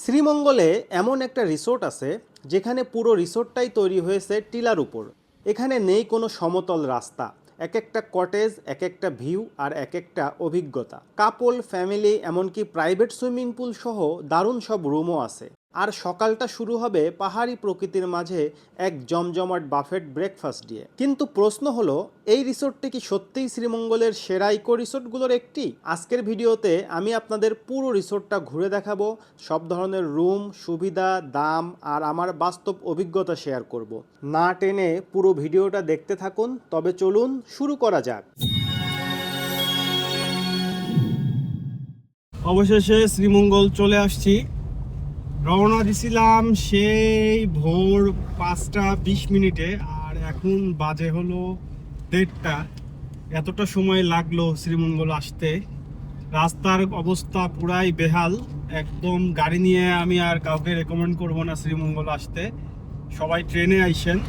শ্রীমঙ্গলে এমন একটা রিসোর্ট আছে যেখানে পুরো রিসোর্টটাই তৈরি হয়েছে টিলার উপর। এখানে নেই কোনো সমতল রাস্তা। এক একটা কটেজ, এক একটা ভিউ আর এক একটা অভিজ্ঞতা। কাপল, ফ্যামিলি, এমনকি প্রাইভেট সুইমিং পুল সহ দারুণ সব রুমও আছে। আর সকালটা শুরু হবে পাহাড়ি প্রকৃতির মাঝে এক জমজমাট বাফেট ব্রেকফাস্ট দিয়ে। কিন্তু প্রশ্ন হলো, এই রিসোর্টটি কি সত্যিই শ্রীমঙ্গলের সেরা ইকো রিসোর্টগুলোর একটি? আজকের ভিডিওতে আমি আপনাদের পুরো রিসোর্টটা ঘুরে দেখাবো, সব ধরনের রুম, সুবিধা, দাম আর আমার বাস্তব অভিজ্ঞতা শেয়ার করব। না টেনে পুরো ভিডিওটা দেখতে থাকুন। তবে চলুন শুরু করা যাক। অবশেষে শ্রীমঙ্গল চলে আসছি। রওনা দিছিলাম সেই ভোর 5টা 20 মিনিটে, আর এখন বাজে হলো 1:30। এতটা সময় লাগলো শ্রীমঙ্গল আসতে। রাস্তার অবস্থা পুরাই বেহাল। একদম গাড়ি নিয়ে আমি আর কাউকে রেকমেন্ড করব না শ্রীমঙ্গল আসতে। সবাই ট্রেনে আইসেন।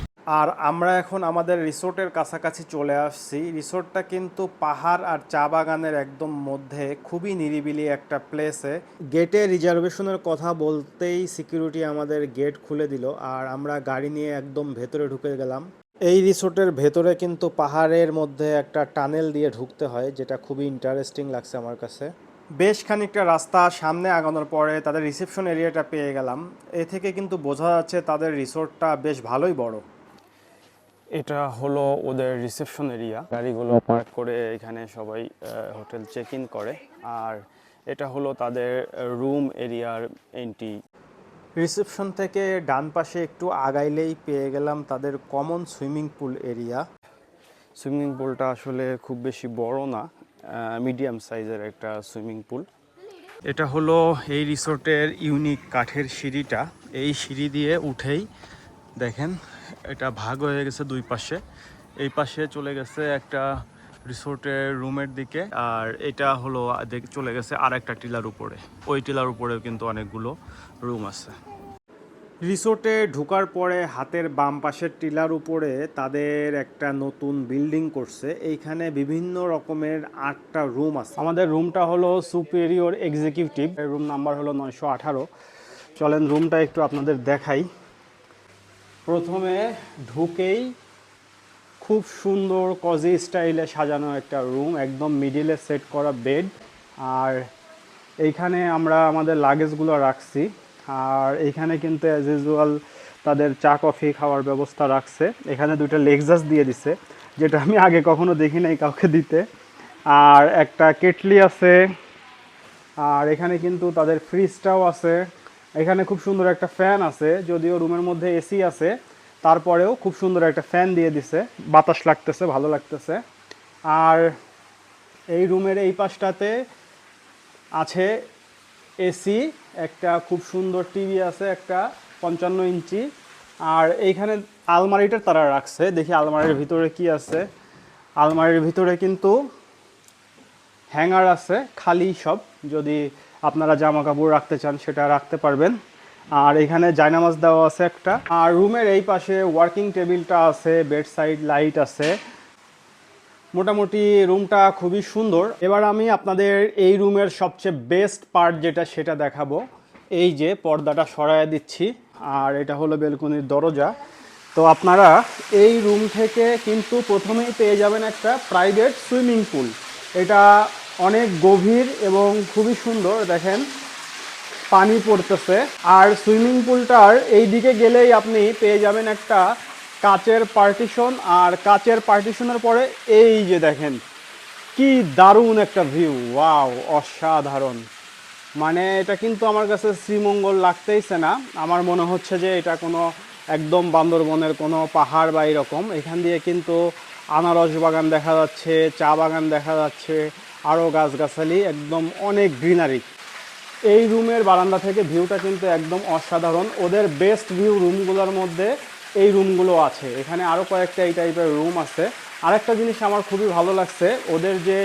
আর আমরা এখন আমাদের রিসোর্টের কাছাকাছি চলে আসছি। রিসোর্টটা কিন্তু পাহাড় আর চা বাগানের একদম মধ্যে, খুবই নিরিবিলি একটা প্লেসে। গেটে রিজার্ভেশনের কথা বলতেই সিকিউরিটি আমাদের গেট খুলে দিল, আর আমরা গাড়ি নিয়ে একদম ভেতরে ঢুকে গেলাম। এই রিসোর্টের ভেতরে কিন্তু পাহাড়ের মধ্যে একটা টানেল দিয়ে ঢুকতে হয়, যেটা খুবই ইন্টারেস্টিং লাগছে আমার কাছে। বেশ খানিকটা রাস্তা সামনে আগানোর পরে তাদের রিসেপশন এরিয়াটা পেয়ে গেলাম। এ থেকে কিন্তু বোঝা যাচ্ছে তাদের রিসোর্টটা বেশ ভালোই বড়। এটা হলো ওদের রিসেপশন এরিয়া। গাড়িগুলো পার্ক করে এখানে সবাই হোটেল চেক ইন করে। আর এটা হলো তাদের রুম এরিয়ার এন্ট্রি। রিসেপশন থেকে ডান পাশে একটু আগাইলেই পেয়ে গেলাম তাদের common swimming pool area. Swimming পুলটা আসলে খুব বেশি বড় না, মিডিয়াম সাইজের একটা সুইমিং পুল। এটা হলো এই রিসোর্টের ইউনিক কাঠের সিঁড়িটা। এই সিঁড়ি দিয়ে উঠেই দেখেন এটা ভাগ হয়ে গেছে দুই পাশে। এই পাশে চলে গেছে একটা রিসোর্টের রুমের দিকে, আর এটা হলো চলে গেছে আর একটা টিলার উপরে। ওই টিলার উপরেও কিন্তু অনেকগুলো রুম আছে। রিসোর্টে ঢোকার পরে হাতের বাম পাশের টিলার উপরে তাদের একটা নতুন বিল্ডিং করছে। এইখানে বিভিন্ন রকমের 8টা রুম আছে। আমাদের রুমটা হলো সুপেরিয়র এক্সিকিউটিভ, রুম নাম্বার হলো 918। চলেন রুমটা একটু আপনাদের দেখাই। প্রথমে ঢুকেই খুব সুন্দর কজি স্টাইলে সাজানো একটা রুম, একদম মিডিলে সেট করা বেড। আর এইখানে আমরা আমাদের লাগেজগুলো রাখছি। আর এইখানে কিন্তু অ্যাজ ইউজুয়াল তাদের চা কফি খাওয়ার ব্যবস্থা রাখছে। এখানে 2টা লেক্সাস দিয়ে দিছে, যেটা আমি আগে কখনো দেখি নাই কাউকে দিতে। আর একটা কেটলি আছে। আর এখানে কিন্তু তাদের ফ্রিজটাও আছে। এখানে খুব সুন্দর একটা ফ্যান আছে, যদিও রুমের মধ্যে এসি আছে, তারপরেও খুব সুন্দর একটা ফ্যান দিয়ে দিছে, বাতাস লাগতেছে, ভালো লাগতেছে। আর এই রুমের এই পাশটাতে আছে এসি, একটা খুব সুন্দর টিভি আছে, একটা 55 ইঞ্চি। আর এইখানে আলমারিটা তারা রাখছে, দেখি আলমারির ভিতরে কি আছে। আলমারির ভিতরে কিন্তু হ্যাঙ্গার আছে, খালি সব। যদি আপনারা জামা কাপড় রাখতে চান সেটা রাখতে পারবেন। আর এখানে জায়নামাজ দেওয়া আছে একটা। আর রুমের এই পাশে ওয়ার্কিং টেবিলটা আছে, বেড সাইড লাইট আছে। মোটামুটি রুমটা খুবই সুন্দর। এবার আমি আপনাদের এই রুমের সবচেয়ে বেস্ট পার্ট যেটা, সেটা দেখাবো। এই যে পর্দাটা সরায় দিচ্ছি, আর এটা হলো বেলকনির দরজা। তো আপনারা এই রুম থেকে কিন্তু প্রথমেই পেয়ে যাবেন একটা প্রাইভেট সুইমিং পুল। এটা অনেক গভীর এবং খুবই সুন্দর, দেখেন পানি পড়তেছে। আর সুইমিং পুলটার এই দিকে গেলেই আপনি পেয়ে যাবেন একটা কাচের পার্টিশন। আর কাচের পার্টিশনের পরে এই যে দেখেন কি দারুণ একটা ভিউ, ওয়াও, অসাধারণ। মানে এটা কিন্তু আমার কাছে শ্রীমঙ্গল লাগতেইছে না, আমার মনে হচ্ছে যে এটা কোনো একদম বান্দরবনের কোনো পাহাড় বা এরকম। এখান দিয়ে কিন্তু আনারস বাগান দেখা যাচ্ছে, চা বাগান দেখা যাচ্ছে, আরও গাছগাছালি, একদম অনেক গ্রিনারি। এই রুমের বারান্দা থেকে ভিউটা কিন্তু একদম অসাধারণ। ওদের বেস্ট ভিউ রুমগুলোর মধ্যে এই রুমগুলো আছে। এখানে আরও কয়েকটা এই টাইপের রুম আছে। আরেকটা জিনিস আমার খুবই ভালো লাগছে, ওদের যে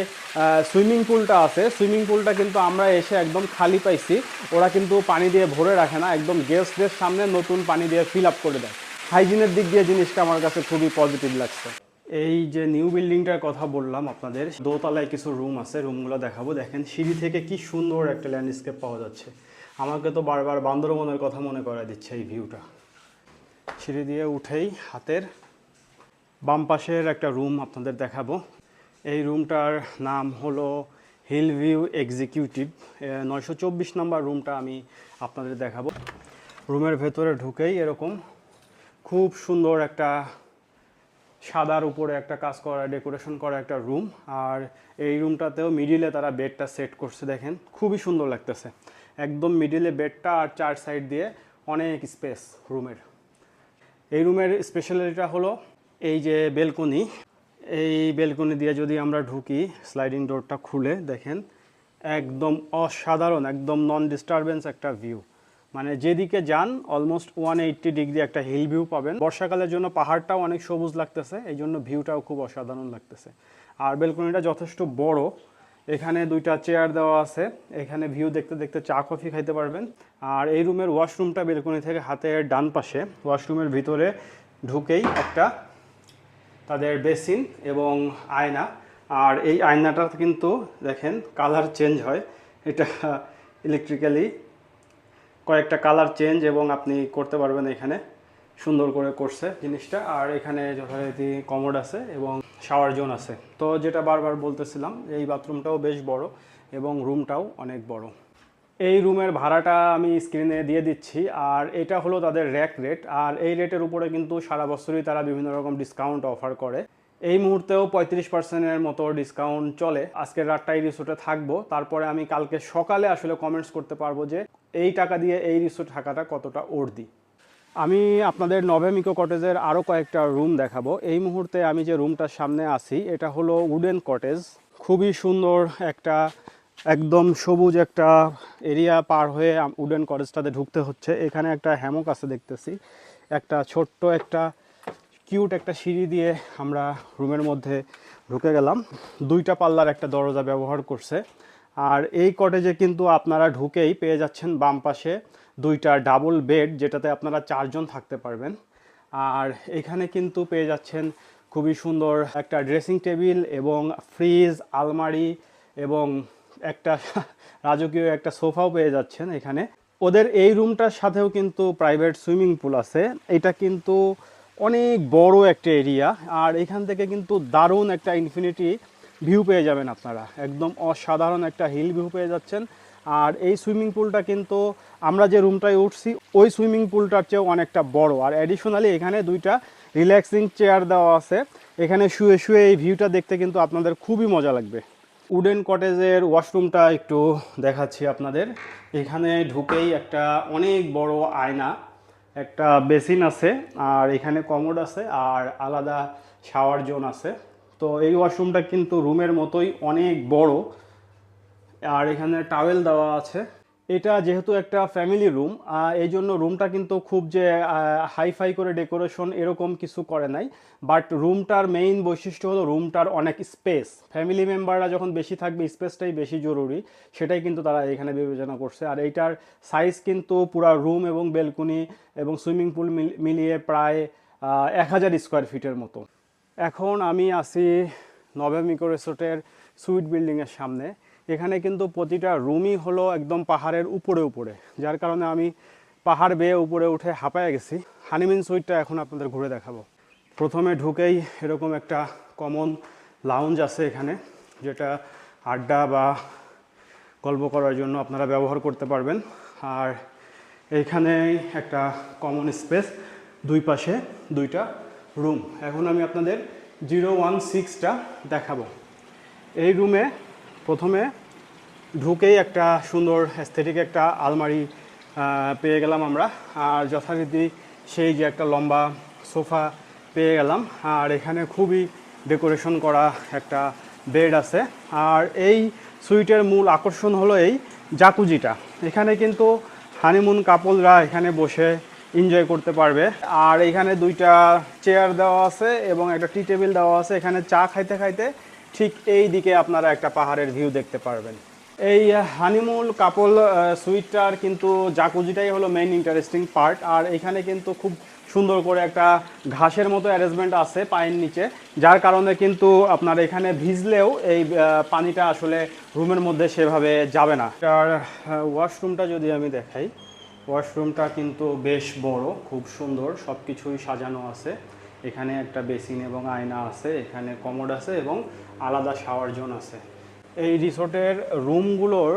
সুইমিং পুলটা আছে, সুইমিং পুলটা কিন্তু আমরা এসে একদম খালি পাইছি। ওরা কিন্তু পানি দিয়ে ভরে রাখে না, একদম গেস্টদের সামনে নতুন পানি দিয়ে ফিল আপ করে দেয়। হাইজিনের দিক দিয়ে জিনিসটা আমার কাছে খুবই পজিটিভ লাগছে। এই যে নিউ বিল্ডিংটার কথা বললাম আপনাদের, দোতলায় কিছু রুম আছে, রুমগুলো দেখাবো। দেখেন সিঁড়ি থেকে কি সুন্দর একটা ল্যান্ডস্কেপ পাওয়া যাচ্ছে। আমাকে তো বারবার বান্দরবনের কথা মনে করায় দিচ্ছে এই ভিউটা। সিঁড়ি দিয়ে উঠেই হাতের বাম পাশের একটা রুম আপনাদের দেখাবো। এই রুমটার নাম হলো হিল ভিউ এক্সিকিউটিভ। 924 নাম্বার রুমটা আমি আপনাদের দেখাবো। রুমের ভেতরে ঢুকেই এরকম খুব সুন্দর একটা সাদার উপরে একটা কাজ করা ডেকোরেশন করা একটা রুম। আর এই রুমটাতেও মিডিলে তারা বেডটা সেট করছে, দেখেন খুবই সুন্দর লাগতেছে। একদম মিডিলে বেডটা আর 4 সাইড দিয়ে অনেক স্পেস রুমের। এই রুমের স্পেশালিটিটা হলো এই যে বেলকনি। এই বেলকনি দিয়ে যদি আমরা ঢুকি, স্লাইডিং ডোরটা খুলে দেখেন একদম অসাধারণ, একদম নন ডিস্টারবেন্স একটা ভিউ। মানে যেদিকে যান অলমোস্ট 180 ডিগ্রি একটা হিল ভিউ পাবেন। বর্ষাকালের জন্য পাহাড়টাও অনেক সবুজ লাগতেছে, এই জন্য ভিউটাও খুব অসাধারণ লাগতেছে। আর বেলকনিটা যথেষ্ট বড়, এখানে 2টা চেয়ার দেওয়া আছে, এখানে ভিউ দেখতে দেখতে চা কফি খাইতে পারবেন। আর এই রুমের ওয়াশরুমটা বেলকনি থেকে হাতের ডান পাশে। ওয়াশরুমের ভিতরে ঢুকেই একটা তাদের বেসিন এবং আয়না। আর এই আয়নাটা কিন্তু দেখেন কালার চেঞ্জ হয়, এটা ইলেকট্রিক্যালি কয়েকটা কালার চেঞ্জ এবং আপনি করতে পারবেন। এখানে সুন্দর করে করছে জিনিসটা। আর এখানে যথারীতি কমোড আছে এবং শাওয়ার জোন আছে। তো যেটা বারবার বলতেছিলাম, এই বাথরুমটাও বেশ বড় এবং রুমটাও অনেক বড়। এই রুমের ভাড়াটা আমি স্ক্রিনে দিয়ে দিচ্ছি। আর এটা হলো তাদের র্যাক রেট। আর এই রেটের উপরে কিন্তু সারা বছরই তারা বিভিন্ন রকম ডিসকাউন্ট অফার করে। এই মুহূর্তেও 35%-এর মতো ডিসকাউন্ট চলে। আজকের রাতটা এই রিসোর্টে থাকবো, তারপরে আমি কালকে সকালে আসলে কমেন্টস করতে পারবো যে এই টাকা দিয়ে এই রিসোর্ট থাকাটা কতটা ওর্দি। আমি আপনাদের নভেম ইকো কটেজের আরও কয়েকটা রুম দেখাবো। এই মুহূর্তে আমি যে রুমটার সামনে আছি এটা হলো উডেন কটেজ। খুবই সুন্দর একটা একদম সবুজ একটা এরিয়া পার হয়ে উডেন কটেজটাতে ঢুকতে হচ্ছে। এখানে একটা হ্যামক আছে দেখতেছি, একটা ছোট্ট একটা কিউট একটা সিঁড়ি দিয়ে আমরা রুমের মধ্যে ঢুকে গেলাম। 2টা পাল্লার একটা দরজা ব্যবহার করছে। আর এই কটেজে কিন্তু আপনারা ঢুকেই পেয়ে যাচ্ছেন বাম পাশে 2টা ডাবল বেড, যেটাতে আপনারা 4 জন থাকতে পারবেন। আর এখানে কিন্তু পেয়ে যাচ্ছেন খুবই সুন্দর একটা ড্রেসিং টেবিল এবং ফ্রিজ, আলমারি এবং একটা রাজকীয় একটা সোফাও পেয়ে যাচ্ছেন এখানে। ওদের এই রুমটার সাথেও কিন্তু প্রাইভেট সুইমিং পুল আছে। এটা কিন্তু অনেক বড় একটা এরিয়া। আর এখান থেকে কিন্তু দারুণ একটা ইনফিনিটি ভিউ পেয়ে যাবেন আপনারা, একদম অসাধারণ একটা হিল ভিউ পেয়ে যাচ্ছেন। আর এই সুইমিং পুলটা কিন্তু আমরা যে রুমটায় উঠছি ওই সুইমিং পুলটার চেয়েও অনেকটা বড়। আর অ্যাডিশনালি এখানে 2টা রিল্যাক্সিং চেয়ার দেওয়া আছে, এখানে শুয়ে শুয়ে এই ভিউটা দেখতে কিন্তু আপনাদের খুবই মজা লাগবে। উডেন কটেজের ওয়াশরুমটা একটু দেখাচ্ছি আপনাদের। এখানে ঢুকেই একটা অনেক বড় আয়না, একটা বেসিন আছে, আর এখানে কমোড আছে আর আলাদা শাওয়ার জোন আছে। তো এই ওয়াশরুমটা কিন্তু রুমের মতোই অনেক বড়। আর এখানে টাওয়েল দেওয়া আছে। এটা যেহেতু একটা ফ্যামিলি রুম, এই জন্য রুমটা কিন্তু খুব যে হাইফাই করে ডেকোরেশন এরকম কিছু করে নাই। বাট রুমটার মেইন বৈশিষ্ট্য হলো রুমটার অনেক স্পেস। ফ্যামিলি মেম্বাররা যখন বেশি থাকবে স্পেসটাই বেশি জরুরি, সেটাই কিন্তু তারা এখানে বিবেচনা করছে। আর এইটার সাইজ কিন্তু পুরা রুম এবং বেলকনি এবং সুইমিং পুল মিলিয়ে প্রায় 1000 স্কোয়ার ফিটের মতো। এখন আমি আছি নভেম ইকো রিসোর্টের সুইট বিল্ডিংয়ের সামনে। এখানে কিন্তু প্রতিটা রুমই হলো একদম পাহাড়ের উপরে উপরে, যার কারণে আমি পাহাড় বেয়ে উপরে উঠে হাঁপায়ে গেছি। হানিমুন সুইটটা এখন আপনাদের ঘুরে দেখাবো। প্রথমে ঢুকেই এরকম একটা কমন লাউঞ্জ আছে এখানে, যেটা আড্ডা বা গল্প করার জন্য আপনারা ব্যবহার করতে পারবেন। আর এইখানেই একটা কমন স্পেস, 2 পাশে 2টা রুম। এখন আমি আপনাদের 016টা দেখাবো। এই রুমে প্রথমে ঢুকেই একটা সুন্দর অ্যাস্থেটিক একটা আলমারি পেয়ে গেলাম আমরা। আর যথারীতি সেই যে একটা লম্বা সোফা পেয়ে গেলাম। আর এখানে খুবই ডেকোরেশন করা একটা বেড আছে। আর এই সুইটের মূল আকর্ষণ হলো এই জাকুজিটা। এখানে কিন্তু হানিমুন কাপলরা এখানে বসে এনজয় করতে পারবে। আর এখানে 2টা চেয়ার দেওয়া আছে এবং একটা টি টেবিল দেওয়া আছে। এখানে চা খাইতে খাইতে ঠিক এই দিকে আপনারা একটা পাহাড়ের ভিউ দেখতে পারবেন। এই হানিমুন কাপল সুইটটার কিন্তু জাকুজিটাই হলো মেইন ইন্টারেস্টিং পার্ট। আর এখানে কিন্তু খুব সুন্দর করে একটা ঘাসের মতো অ্যারেঞ্জমেন্ট আছে পায়ের নিচে, যার কারণে কিন্তু আপনার এখানে ভিজলেও এই পানিটা আসলে রুমের মধ্যে সেভাবে যাবে না। আর ওয়াশরুমটা যদি আমি দেখাই, ওয়াশরুমটা কিন্তু বেশ বড়, খুব সুন্দর, সব কিছুই সাজানো আছে। এখানে একটা বেসিন এবং আয়না আছে, এখানে কমোড আছে এবং আলাদা শাওয়ার জোন আছে। এই রিসোর্টের রুমগুলোর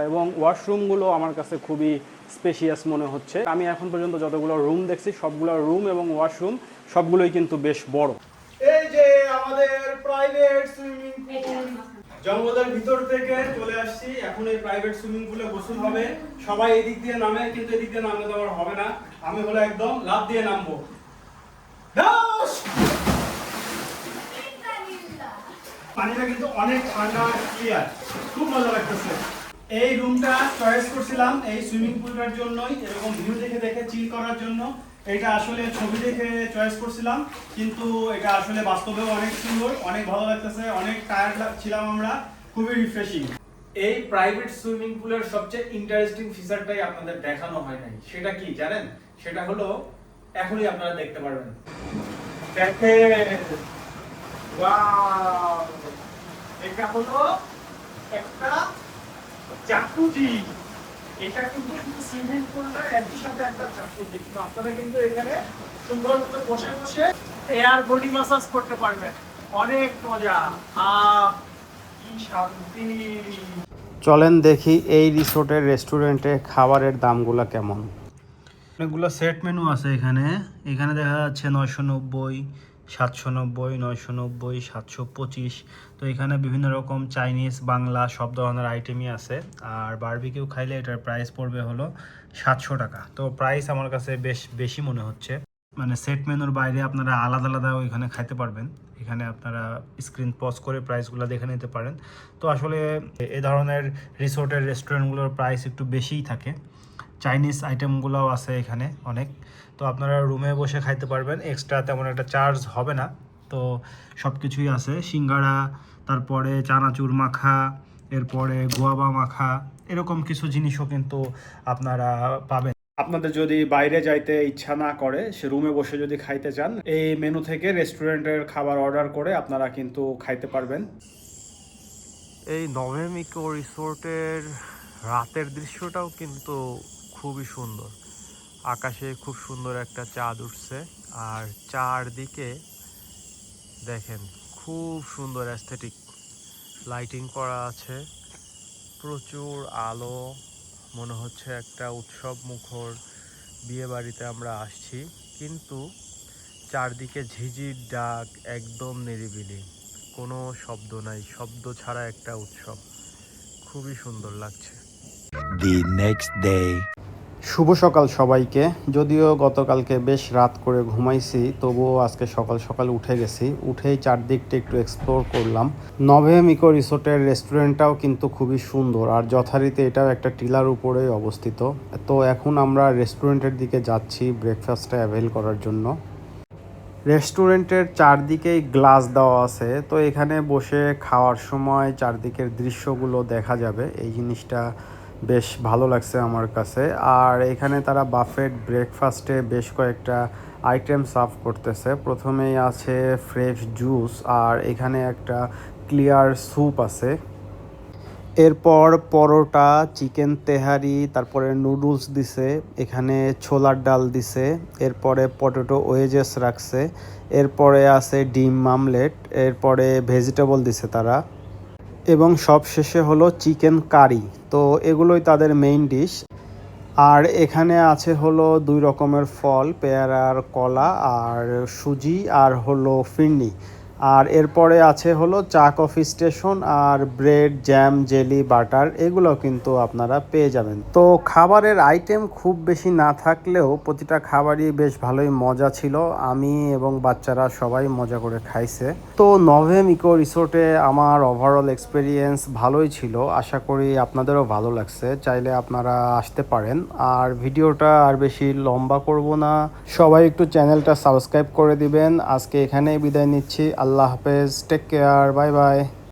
এবং ওয়াশরুমগুলো আমার কাছে খুবই স্পেশিয়াস মনে হচ্ছে। আমি এখন পর্যন্ত যতগুলো রুম দেখছি সবগুলো রুম এবং ওয়াশরুম সবগুলোই কিন্তু বেশ বড়। এই যে আমাদের প্রাইভেট সুইমিং পুল, জঙ্গলের ভিতর থেকে চলে আসছি। এখন এই প্রাইভেট সুইমিং পুলে গোসল হবে। সবাই এদিক দিয়ে নামে, কিন্তু এদিক দিয়ে নামলে তো আমার হবে না। আমি হলো একদম লাফ দিয়ে নামবো। পানিটা কিন্তু অনেক ঠান্ডা, ক্লিয়ার, খুব মজা লাগতেছে। এই রুমটা চয়েস করছিলাম এই সুইমিং পুলটার জন্যই, এরকম ভিউ দেখে দেখে চিল করার জন্য। এটা আসলে ছবি দেখে চয়েস করছিলাম, কিন্তু এটা আসলে বাস্তবেও অনেক সুন্দর, অনেক ভালো লাগতেছে। অনেক টায়ার্ড ছিলাম আমরা, খুবই রিফ্রেশিং। এই প্রাইভেট সুইমিং পুলের সবচেয়ে ইন্টারেস্টিং ফিচারটাই আপনাদের দেখানো হয় নাই। সেটা কি জানেন? সেটা হলো এখনই আপনারা দেখতে পারবেন। দেখেন, ওয়াও, এটা হলো একটা জাকুজি। এটা কিন্তু সুইমিং পুল না, একই সাথে একটা জাকুজি। আপনারা কিন্তু এখানে সুন্দর করে বসে বসে এয়ার বডি ম্যাসাজ করতে পারবেন। অনেক মজা, কি শান্তি। চলেন দেখি এই রিসোর্টের রেস্টুরেন্টে খাবারের দামগুলো কেমন। অনেকগুলো সেট মেনু আছে এখানে। এখানে দেখা যাচ্ছে 990, 790, 990, 725। তো এখানে বিভিন্ন রকম চাইনিজ, বাংলা সব ধরনের আইটেমই আছে। আর বারবিকিউ খাইলে এটার প্রাইস পড়বে হলো 700 টাকা। তো প্রাইস আমার কাছে বেশ বেশি মনে হচ্ছে। মানে সেট মেনুর বাইরে আপনারা আলাদা আলাদাও এখানে খাইতে পারবেন। এখানে আপনারা স্ক্রিন পজ করে প্রাইসগুলো দেখে নিতে পারেন। তো আসলে এ ধরনের রিসোর্টের রেস্টুরেন্টগুলোর প্রাইস একটু বেশিই থাকে। চাইনিজ আইটেমগুলোও আছে এখানে অনেক। তো আপনারা রুমে বসে খাইতে পারবেন, এক্সট্রা তেমন একটা চার্জ হবে না। তো সব কিছুই আছে, সিঙ্গাড়া, তারপরে চানাচুর মাখা, এরপরে গোয়াবা মাখা, এরকম কিছু জিনিসও কিন্তু আপনারা পাবেন। আপনাদের যদি বাইরে যাইতে ইচ্ছা না করে, সে রুমে বসে যদি খাইতে চান, এই মেনু থেকে রেস্টুরেন্টের খাবার অর্ডার করে আপনারা কিন্তু খাইতে পারবেন। এই নভেম ইকো রিসোর্টের রাতের দৃশ্যটাও কিন্তু খুবই সুন্দর। আকাশে খুব সুন্দর একটা চাঁদ উঠছে, আর চারদিকে দেখেন খুব সুন্দর অ্যাস্থেটিক লাইটিং করা আছে, প্রচুর আলো। মনে হচ্ছে একটা উৎসব মুখর বিয়ে বাড়িতে আমরা আসছি, কিন্তু চারদিকে ঝিঝির ডাক, একদম নিরিবিলি, কোনো শব্দ নাই, শব্দ ছাড়া একটা উৎসব। খুবই সুন্দর লাগছে। The next day. শুভ সকাল সবাইকে। যদিও গতকালকে বেশ রাত করে ঘুমাইছি, তবুও আজকে সকাল সকাল উঠে গেছি। উঠেই চারদিকটা একটু এক্সপ্লোর করলাম। নভেম ইকো রিসোর্টের রেস্টুরেন্টটাও কিন্তু খুবই সুন্দর, আর যথারীতি এটাও একটা টিলার উপরেই অবস্থিত। তো এখন আমরা রেস্টুরেন্টের দিকে যাচ্ছি ব্রেকফাস্টটা অ্যাভেল করার জন্য। রেস্টুরেন্টের চারদিকেই গ্লাস দেওয়া আছে, তো এখানে বসে খাওয়ার সময় চারদিকের দৃশ্যগুলো দেখা যাবে। এই জিনিসটা বেশ ভালো লাগছে আমার কাছে। আর এখানে তারা বাফেট ব্রেকফাস্টে বেশ কয়েকটা আইটেম সার্ভ করতেছে। প্রথমেই আছে ফ্রেশ জুস, আর এখানে একটা ক্লিয়ার স্যুপ আছে। এরপর পরোটা, চিকেন তেহারি, তারপরে নুডলস দিছে, এখানে ছোলার ডাল দিছে, এরপরে পটেটো ওয়েজেস রাখছে, এরপরে আছে ডিম মামলেট, এরপরে ভেজিটেবল দিছে তারা, এবং সব শেষে হলো চিকেন কারি। তো এগুলোই তাদের মেইন ডিশ। আর এখানে আছে হলো 2 রকমের ফল, পেয়ারা আর কলা, আর সুজি, আর হলো ফিরনি। আর এরপরে আছে হলো চা কফি স্টেশন, আর ব্রেড, জ্যাম, জেলি, বাটার, এগুলো কিন্তু আপনারা পেয়ে যাবেন। তো খাবারের আইটেম খুব বেশি না থাকলেও প্রতিটা খাবারই বেশ ভালোই মজা ছিল। আমি এবং বাচ্চারা সবাই মজা করে খাইছে। তো নভেম ইকো রিসোর্টে আমার ওভারঅল এক্সপিরিয়েন্স ভালোই ছিল। আশা করি আপনাদেরও ভালো লাগছে। চাইলে আপনারা আসতে পারেন। আর ভিডিওটা আর বেশি লম্বা করব না, সবাই একটু চ্যানেলটা সাবস্ক্রাইব করে দিবেন। আজকে এখানেই বিদায় নিচ্ছি। আল্লাহ হাফেজ, টেক কেয়ার, বাই বাই।